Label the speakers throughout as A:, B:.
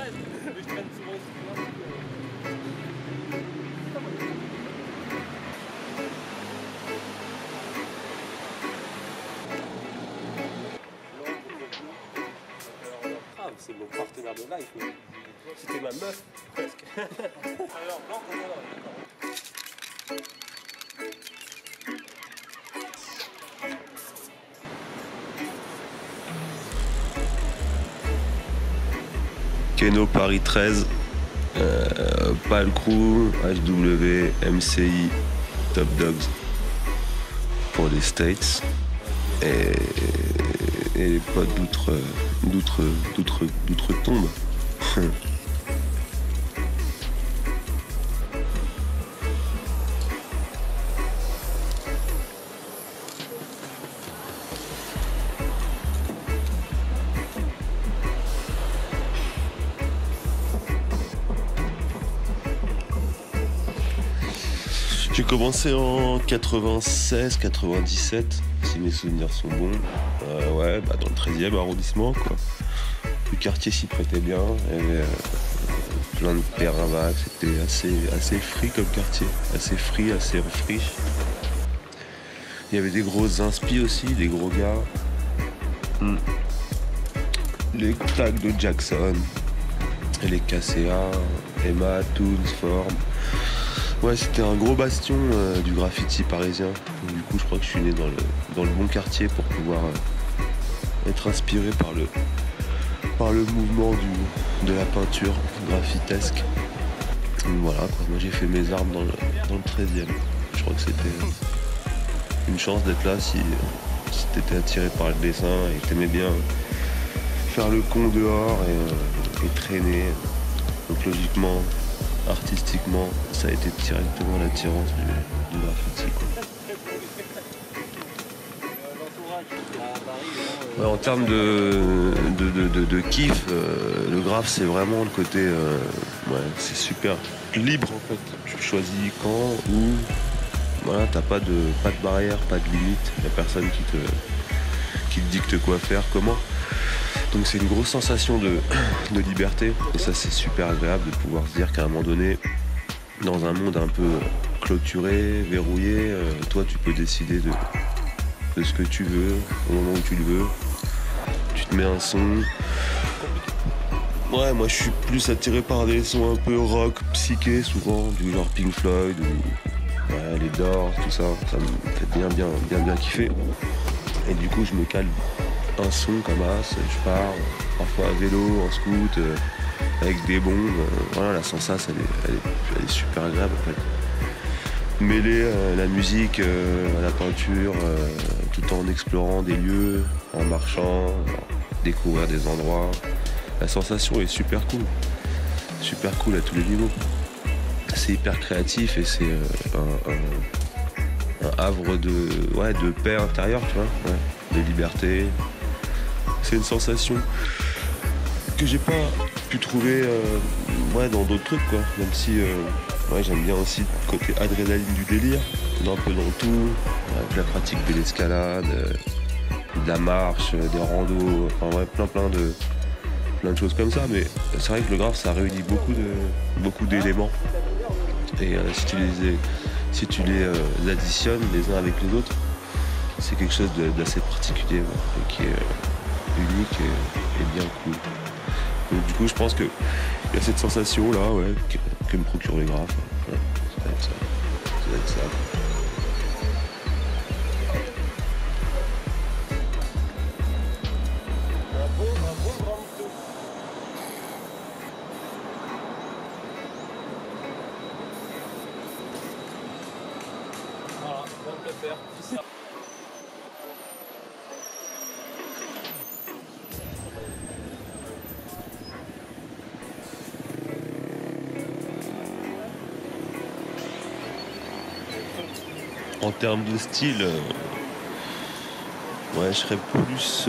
A: Mais je traîne souvent aussi. C'est mon partenaire de life. C'était ma meuf, presque. Alors, blanc, d'accord.
B: Keno Paris 13, Pal Crew, HW, MCI, Top Dogs pour les States et les potes d'outre-tombe. J'ai commencé en 96-97, si mes souvenirs sont bons. Ouais, bah dans le 13e arrondissement, quoi. Le quartier s'y prêtait bien, il y avait plein de terrains vagues, c'était assez free comme quartier, assez free, assez friche. Il y avait des grosses inspi aussi, des gros gars. Les tags de Jackson, et les KCA, Emma, Toons, Form. Ouais, c'était un gros bastion du graffiti parisien. Et du coup, je crois que je suis né dans le bon quartier pour pouvoir être inspiré par le mouvement de la peinture graffitesque. Donc voilà, quoi. Moi j'ai fait mes armes dans le 13e. Je crois que c'était une chance d'être là si t'étais attiré par le dessin et que t'aimais bien faire le con dehors et traîner. Donc logiquement, artistiquement, ça a été directement l'attirance du graffiti, quoi. Ouais, en termes de kiff, le graphe c'est vraiment le côté, ouais, c'est super libre en fait. Tu choisis quand, où, voilà, t'as pas de barrière, pas de limite, y a personne qui te dicte quoi faire, comment. Donc c'est une grosse sensation de liberté et ça c'est super agréable de pouvoir se dire qu'à un moment donné, dans un monde un peu clôturé, verrouillé, toi tu peux décider de ce que tu veux, au moment où tu le veux. Tu te mets un son. Ouais, moi je suis plus attiré par des sons un peu rock, psyché souvent, du genre Pink Floyd ou ouais, les Doors, tout ça. Ça me fait bien kiffer. Et du coup je me cale un son comme as, je pars parfois à vélo, en scoot, avec des bombes. Voilà, la sensation elle est super agréable en fait. Mêler la musique à la peinture, tout en explorant des lieux, en marchant, découvrir des endroits. La sensation est super cool à tous les niveaux. C'est hyper créatif et c'est un havre de paix intérieure, tu vois, ouais, de liberté. C'est une sensation que j'ai pas pu trouver dans d'autres trucs, quoi. Même si ouais, j'aime bien aussi le côté adrénaline du délire, un peu dans tout, avec la pratique de l'escalade, de la marche, des randos, enfin ouais, plein de choses comme ça. Mais c'est vrai que le graphe ça réunit beaucoup d'éléments. Et si tu les additionnes les uns avec les autres, c'est quelque chose d'assez particulier, ouais, et qui est unique et bien cool. Donc du coup je pense qu'il y a cette sensation là, ouais, que me procure les graphes. Ouais, ça va être ça.
A: Voilà, on peut faire.
B: En termes de style, ouais, je serais plus,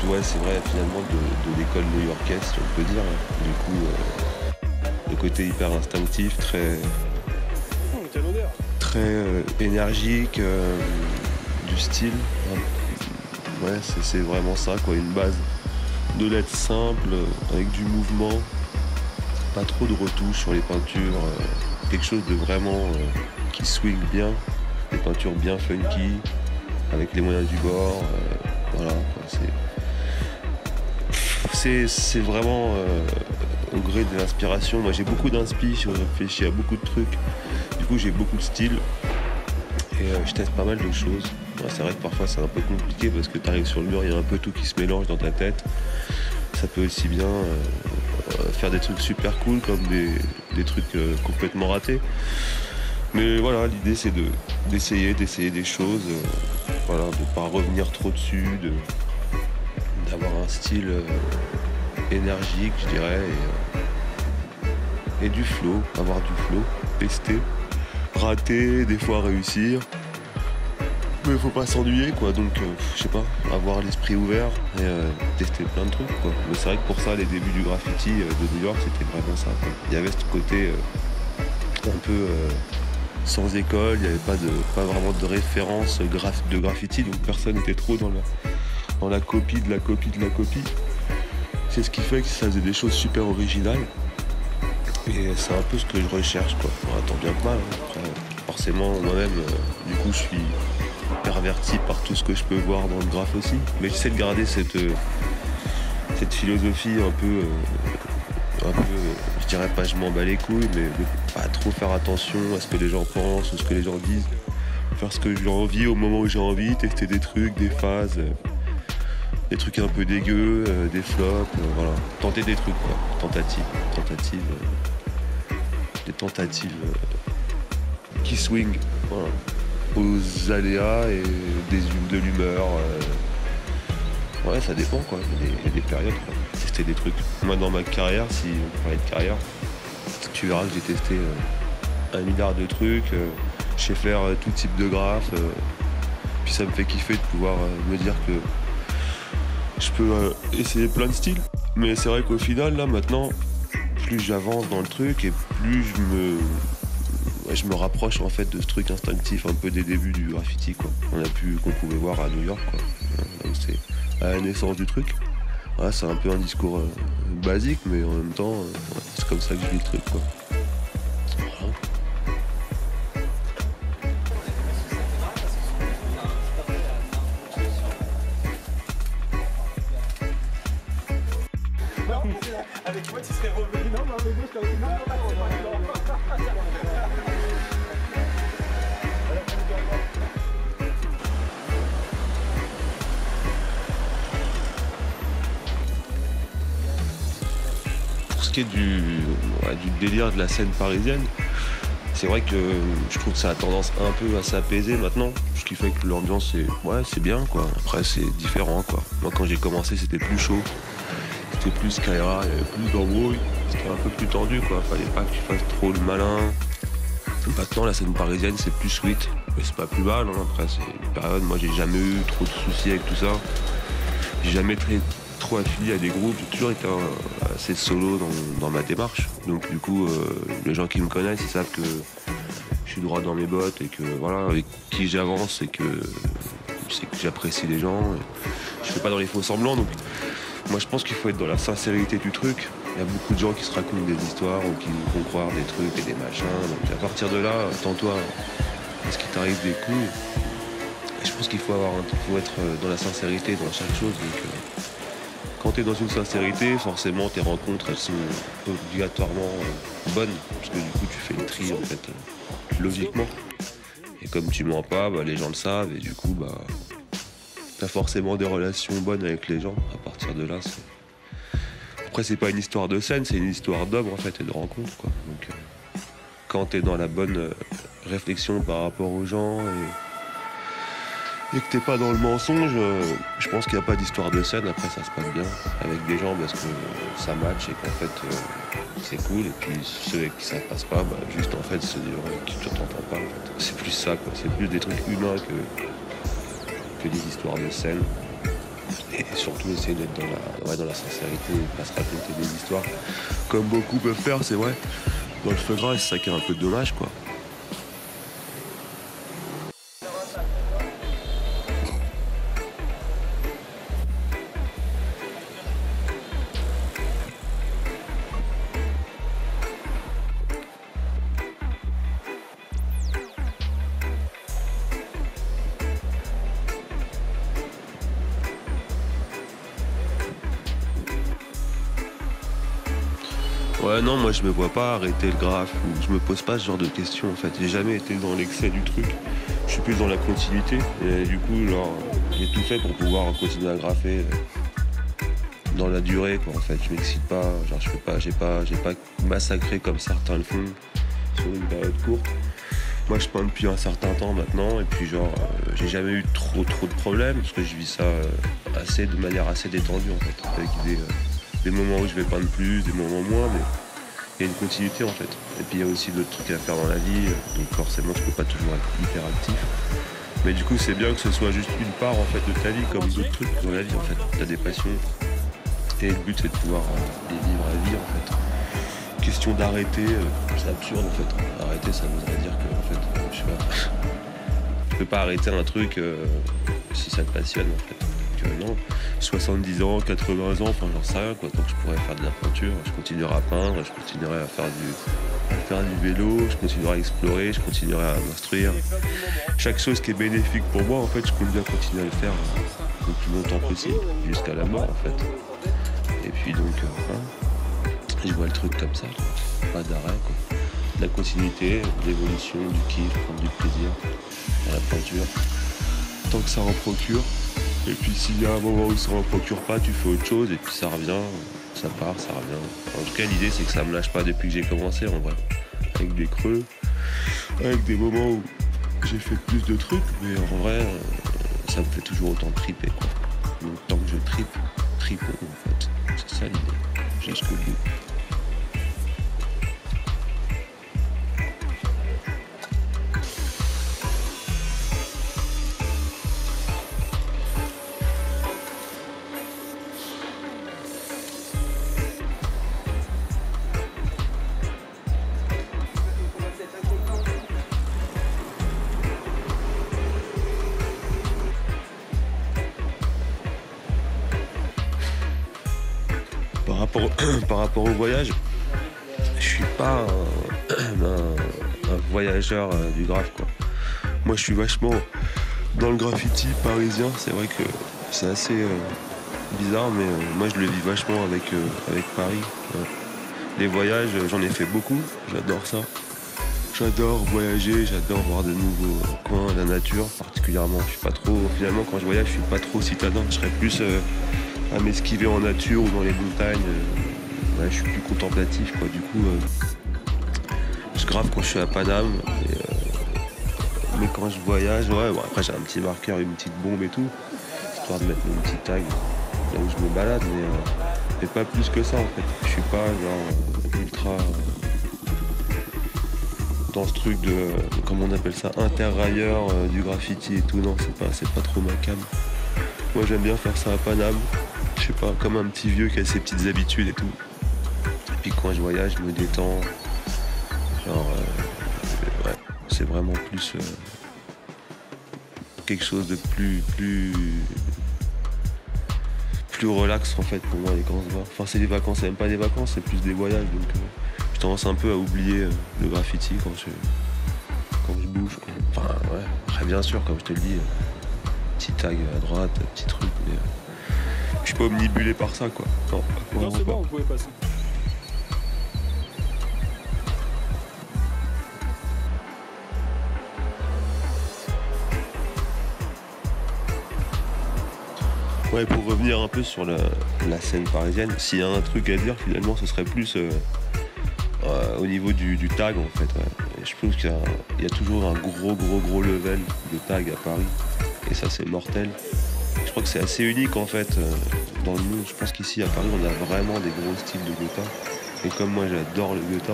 B: ouais, c'est vrai, finalement, de l'école new-yorkaise, si on peut dire. Du coup, le côté hyper instinctif, très énergique, du style. Ouais, c'est vraiment ça, quoi, une base de lettres simples, avec du mouvement, pas trop de retouches sur les peintures, quelque chose de vraiment qui swing bien, des peintures bien funky, avec les moyens du bord, voilà, c'est vraiment au gré de l'inspiration. Moi j'ai beaucoup d'inspi, je réfléchis à beaucoup de trucs, du coup j'ai beaucoup de styles et je teste pas mal de choses. C'est vrai que parfois c'est un peu compliqué parce que tu arrives sur le mur, il y a un peu tout qui se mélange dans ta tête. Ça peut aussi bien faire des trucs super cool comme des trucs complètement ratés. Mais voilà, l'idée c'est d'essayer des choses, voilà, de pas revenir trop dessus, d'avoir un style énergique, je dirais, et du flow, avoir du flow, tester, rater, des fois réussir. Mais faut pas s'ennuyer quoi, donc je sais pas, avoir l'esprit ouvert et tester plein de trucs quoi. Mais c'est vrai que pour ça les débuts du graffiti de New York c'était vraiment ça quoi. Il y avait ce côté un peu sans école, il n'y avait pas vraiment de référence de graffiti, donc personne n'était trop dans la copie de la copie de la copie. C'est ce qui fait que ça faisait des choses super originales. Et c'est un peu ce que je recherche quoi. Bon, tant bien que mal, hein. Après, forcément moi-même du coup je suis perverti par tout ce que je peux voir dans le graphe aussi. Mais j'essaie de garder cette philosophie un peu, je dirais pas je m'en bats les couilles, mais de pas trop faire attention à ce que les gens pensent ou ce que les gens disent. Faire ce que j'ai envie au moment où j'ai envie, tester des trucs, des phases, des trucs un peu dégueux, des flops, voilà. Tenter des trucs quoi, des tentatives qui swing, voilà. Aux aléas et de l'humeur. Ouais, ça dépend quoi, il y a des périodes quoi. Tester des trucs. Moi dans ma carrière, si on parlait de carrière, tu verras que j'ai testé 1 milliard de trucs, je sais faire tout type de graphe, puis ça me fait kiffer de pouvoir me dire que je peux essayer plein de styles. Mais c'est vrai qu'au final là maintenant, plus j'avance dans le truc et plus je me rapproche en fait de ce truc instinctif un peu des débuts du graffiti quoi. Qu'on pouvait voir à New York quoi. Donc c'est à la naissance du truc. Ouais, c'est un peu un discours basique mais en même temps c'est comme ça que je vis le truc quoi. Voilà.
A: Avec moi tu serais revenu. Non, mais avec moi je t'aurais dit non,
B: Pour ce qui est du délire de la scène parisienne, c'est vrai que je trouve que ça a tendance un peu à s'apaiser maintenant, ce qui fait que l'ambiance c'est bien quoi. Après c'est différent quoi. Moi quand j'ai commencé c'était plus chaud, c'était plus Skyra, il y avait plus d'embrouilles, c'était un peu plus tendu quoi, fallait pas que tu fasses trop le malin. Maintenant la scène parisienne c'est plus sweet, mais c'est pas plus mal, hein. Après c'est une période, moi j'ai jamais eu trop de soucis avec tout ça, j'ai jamais trop affilié à des groupes, j'ai toujours été assez solo dans ma démarche, donc du coup les gens qui me connaissent ils savent que je suis droit dans mes bottes et que voilà, avec qui j'avance et que j'apprécie les gens, et je fais pas dans les faux semblants, donc moi je pense qu'il faut être dans la sincérité du truc. Il y a beaucoup de gens qui se racontent des histoires ou qui nous font croire des trucs et des machins, donc à partir de là, attends-toi à ce qui t'arrive des coups. Et je pense qu'il faut être dans la sincérité dans chaque chose, donc quand tu es dans une sincérité, forcément tes rencontres elles sont obligatoirement bonnes, parce que du coup tu fais le tri en fait logiquement. Et comme tu mens pas, les gens le savent et du coup t'as forcément des relations bonnes avec les gens. À partir de là, après c'est pas une histoire de scène, c'est une histoire d'homme en fait et de rencontre quoi. Donc quand t'es dans la bonne réflexion par rapport aux gens et que t'es pas dans le mensonge, je pense qu'il n'y a pas d'histoire de scène. Après ça se passe bien avec des gens parce que ça match et qu'en fait c'est cool. Et puis ceux avec qui ça passe pas, juste en fait c'est des gens avec qui tu t'entends pas en fait. C'est plus ça quoi, c'est plus des trucs humains que des histoires de scène. Et surtout essayer d'être dans la sincérité et pas se raconter des histoires comme beaucoup peuvent faire, c'est vrai. Dans le feu gras, c'est ça qui est un peu dommage quoi. Ouais, non, moi je me vois pas arrêter le graphe, ou je me pose pas ce genre de questions en fait. J'ai jamais été dans l'excès du truc. Je suis plus dans la continuité. Et du coup, genre, j'ai tout fait pour pouvoir continuer à graffer dans la durée, quoi. En fait, je m'excite pas. Genre, j'ai pas massacré comme certains le font sur une période courte. Moi, je peins depuis un certain temps maintenant, et puis genre, j'ai jamais eu trop de problèmes parce que je vis ça de manière assez détendue en fait, avec des moments où je vais peindre plus, des moments moins, mais il y a une continuité en fait. Et puis il y a aussi d'autres trucs à faire dans la vie, donc forcément tu peux pas toujours être hyper actif. Mais du coup c'est bien que ce soit juste une part en fait de ta vie comme d'autres trucs dans la vie en fait. T'as des passions et le but c'est de pouvoir les vivre à vie en fait. Question d'arrêter, c'est absurde en fait. Arrêter ça voudrait dire que en fait, je sais pas, tu peux pas arrêter un truc si ça te passionne en fait. Non, 70 ans, 80 ans, enfin j'en sais rien quoi, tant que je pourrais faire de la peinture, je continuerai à peindre, je continuerai à faire du vélo, je continuerai à explorer, je continuerai à m'instruire. Chaque chose qui est bénéfique pour moi en fait, je compte bien continuer à le faire le plus longtemps possible, jusqu'à la mort en fait. Et puis donc, je vois le truc comme ça, pas d'arrêt quoi. De la continuité, de l'évolution, du kiff, prendre du plaisir dans la peinture, tant que ça en procure. Et puis s'il y a un moment où ça ne procure pas, tu fais autre chose et puis ça revient, ça part, ça revient. En tout cas l'idée c'est que ça me lâche pas depuis que j'ai commencé en vrai. Avec des creux, avec des moments où j'ai fait plus de trucs, mais en vrai ça me fait toujours autant triper quoi. Donc tant que je tripons en fait. C'est ça l'idée, jusqu'au bout. Par rapport au voyage, je suis pas un voyageur du graphe quoi. Moi je suis vachement dans le graffiti parisien, c'est vrai que c'est assez bizarre mais moi je le vis vachement avec Paris. Ouais. Les voyages, j'en ai fait beaucoup, j'adore ça. J'adore voyager, j'adore voir de nouveaux coins, la nature particulièrement. Je suis pas trop, finalement quand je voyage je suis pas trop citadin, je serais plus à m'esquiver en nature ou dans les montagnes. Ouais, je suis plus contemplatif quoi. Du coup, je grave quand je suis à Paname. Mais quand je voyage, ouais, bon, après j'ai un petit marqueur, une petite bombe et tout, histoire de mettre mon petit tag là où je me balade, mais pas plus que ça en fait. Je suis pas genre ultra dans ce truc de, comment on appelle ça, interrailleur du graffiti et tout. Non, c'est pas trop ma cam. Moi j'aime bien faire ça à Paname. Je sais pas, comme un petit vieux qui a ses petites habitudes et tout. Et puis quand je voyage, je me détends. Genre, ouais, c'est vraiment plus quelque chose de plus relax en fait pour moi les vacances. Enfin c'est des vacances, c'est même pas des vacances, c'est plus des voyages. Donc je tendance un peu à oublier le graffiti quand je bouge. Quoi. Enfin ouais, après bien sûr, comme je te le dis, petit tag à droite, petit truc, mais je suis pas omnibulé par ça quoi.
A: Non, c'est bon, vous pouvez passer.
B: Ouais, pour revenir un peu sur la scène parisienne, s'il y a un truc à dire finalement ce serait plus au niveau du tag en fait. Ouais. Je pense qu'il y a toujours un gros level de tag à Paris et ça c'est mortel. Je crois que c'est assez unique en fait dans le monde. Je pense qu'ici à Paris on a vraiment des gros styles de Goethe. Et comme moi j'adore le Goethe,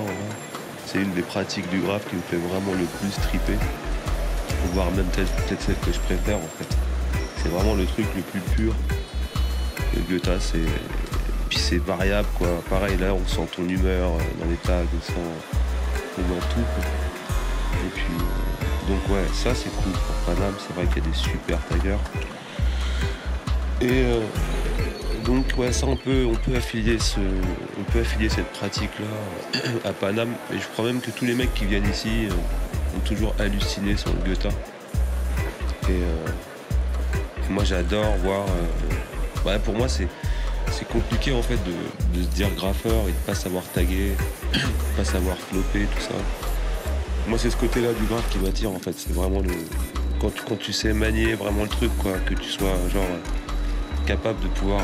B: c'est une des pratiques du graphe qui me fait vraiment le plus triper. Voire même peut-être celle que je préfère en fait. C'est vraiment le truc le plus pur. Le Goethe, puis c'est variable quoi. Pareil là, on sent ton humeur dans les tags, on sent dans tout. Quoi. Et puis donc ouais, ça c'est cool. Pour Paname, c'est vrai qu'il y a des super taggers. Et donc ouais, ça on peut affilier cette pratique là à Paname. Et je crois même que tous les mecs qui viennent ici ont toujours halluciné sur le Goethe. Et moi j'adore voir. Ouais, pour moi c'est c'est compliqué en fait de se dire graffeur et de pas savoir taguer, pas savoir flopper, tout ça. Moi c'est ce côté-là du graphe qui m'attire en fait, c'est vraiment quand tu sais manier vraiment le truc quoi, que tu sois genre capable de pouvoir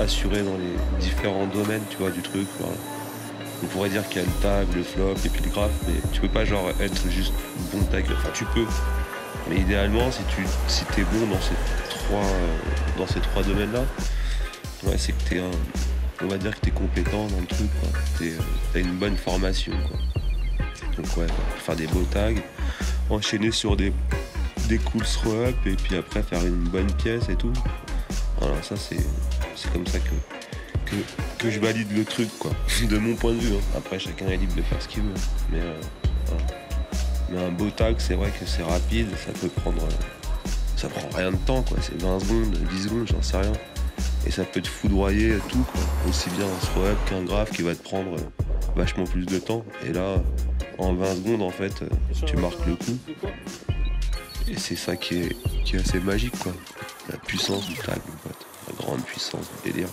B: assurer dans les différents domaines tu vois du truc. Voilà. On pourrait dire qu'il y a le tag, le flop et puis le graphe, mais tu peux pas genre être juste bon tag, enfin tu peux. Mais idéalement si t'es bon dans ces trois domaines-là, ouais, c'est que on va dire que t'es compétent dans le truc, quoi. T'as une bonne formation, quoi. Donc ouais, faire des beaux tags, enchaîner sur des cool throw-up et puis après faire une bonne pièce et tout. Voilà, ça c'est comme ça que je valide le truc, quoi. De mon point de vue, hein. Après chacun est libre de faire ce qu'il veut. Mais voilà. Mais un beau tag, c'est vrai que c'est rapide, ça peut prendre. Ça prend rien de temps, quoi. C'est 20 secondes, 10 secondes, j'en sais rien. Et ça peut te foudroyer tout, quoi. Aussi bien un throw-up qu'un graphe qui va te prendre vachement plus de temps. Et là, en 20 secondes, en fait, tu marques le coup. Et c'est ça qui est assez magique, quoi. La puissance du tag, en fait. La grande puissance du délire.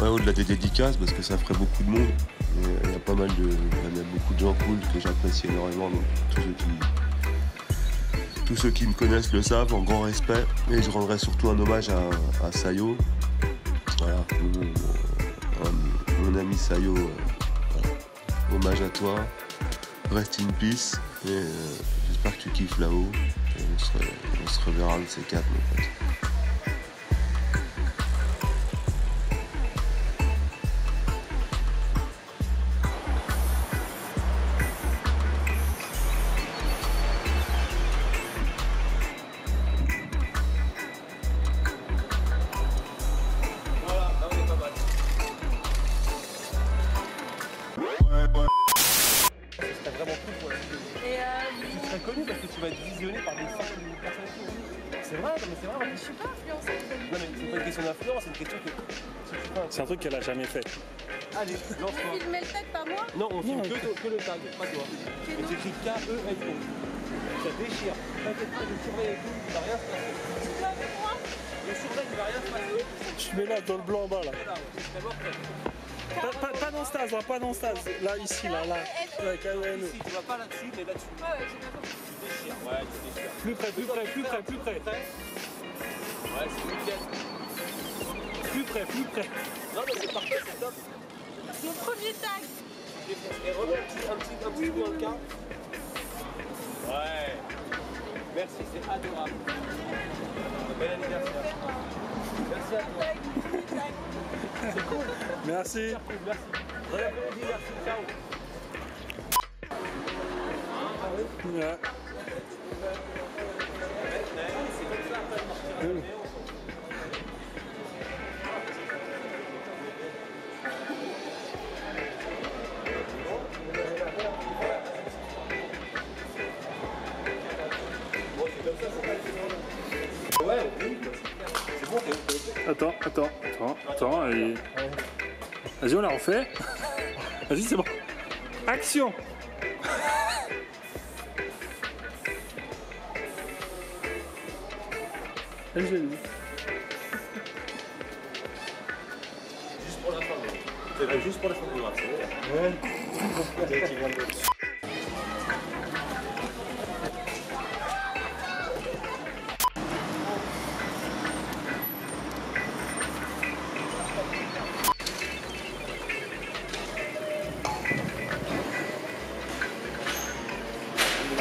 B: Ouais, au-delà des dédicaces, parce que ça ferait beaucoup de monde. Il y a beaucoup de gens cool que j'apprécie énormément. Donc tous ceux qui me connaissent le savent, en grand respect. Et je rendrai surtout un hommage à Sayo. Voilà, mon ami Sayo, voilà. Hommage à toi. Rest in peace. Et j'espère que tu kiffes là-haut. On se reverra de ces quatre, mon pote.
A: Connu parce que tu vas être visionné par des centaines de personnes. C'est vrai, non mais c'est vrai.
C: Je suis pas influenceuse.
A: Non mais c'est pas une question d'influence, c'est une question que.
D: C'est un truc qu'elle a jamais fait.
A: Allez, lance-toi.
C: Tu filmes le tag, pas moi?
A: Non, on filme que le tag, pas toi. Et t'écris K-E-L-O. Ça déchire. T'inquiète pas, je surveille et tout, il va rien se passer.
C: Tu vas avec moi?
A: Je surveille, il va rien se passer.
D: Je mets là dans le blanc en bas là.
A: D'abord,
D: Pas dans stase, hein, pas dans stase. Là, ici, là. Ouais, K-E-N-O.
A: ici, tu vas pas là-dessus, mais là-dessus.
C: Ouais, j'ai bien compris.
A: Tu déchires, ouais, tu déchires.
D: Plus près.
A: Ouais, c'est nickel.
D: Plus près.
A: Non mais c'est parfait, c'est top.
C: Mon premier tag.
A: Et remets un petit coup dans le cas. Ouais. Merci, c'est adorable. Bel anniversaire. Merci à toi. C'est cool.
D: Merci.
A: Merci. Bon après-midi, merci. Ciao.
D: Ouais. Attends. Et... Vas-y, on la refait. Vas-y, c'est bon. Action. Allez, je l'ai dit.
A: Juste pour la fin. C'est juste pour la fin du graphe, c'est vrai. Ouais.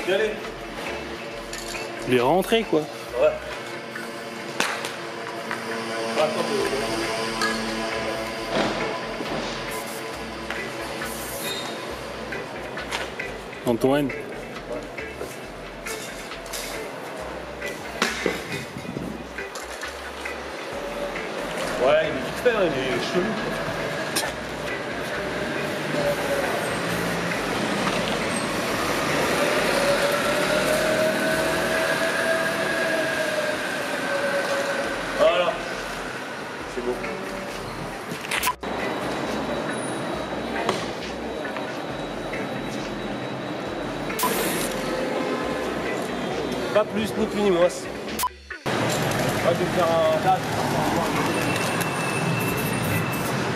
A: Allez.
D: Il est rentré quoi.
A: Ouais.
D: Antoine.
A: il est chelou. Voilà. C'est bon. Pas plus, ni plus ni moins. Je vais faire un cadre.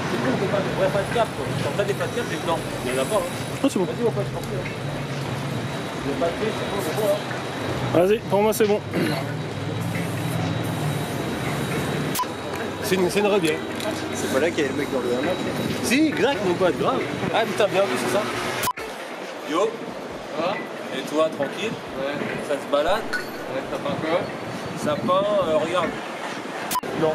A: C'est con, on ne pas de cap. Quand t'as des pas de cap, c'est non. Il n'y en a pas. Hein.
D: Ah, c'est bon.
A: Vas-y, mon pote, je t'en prie. Hein. Il n'y a pas de clé, c'est bon, hein.
D: Vas-y, pour moi c'est bon.
A: C'est une rebière.
E: C'est pas là qu'il y avait le mec dans le hamac.
A: Si, exact, mon pote, grave. Ah, putain, bien vu, c'est ça. Yo. Ça va? Et toi, tranquille? Ouais. Ça se balade? Ouais, ça peint quoi? Ça peint, regarde. Non.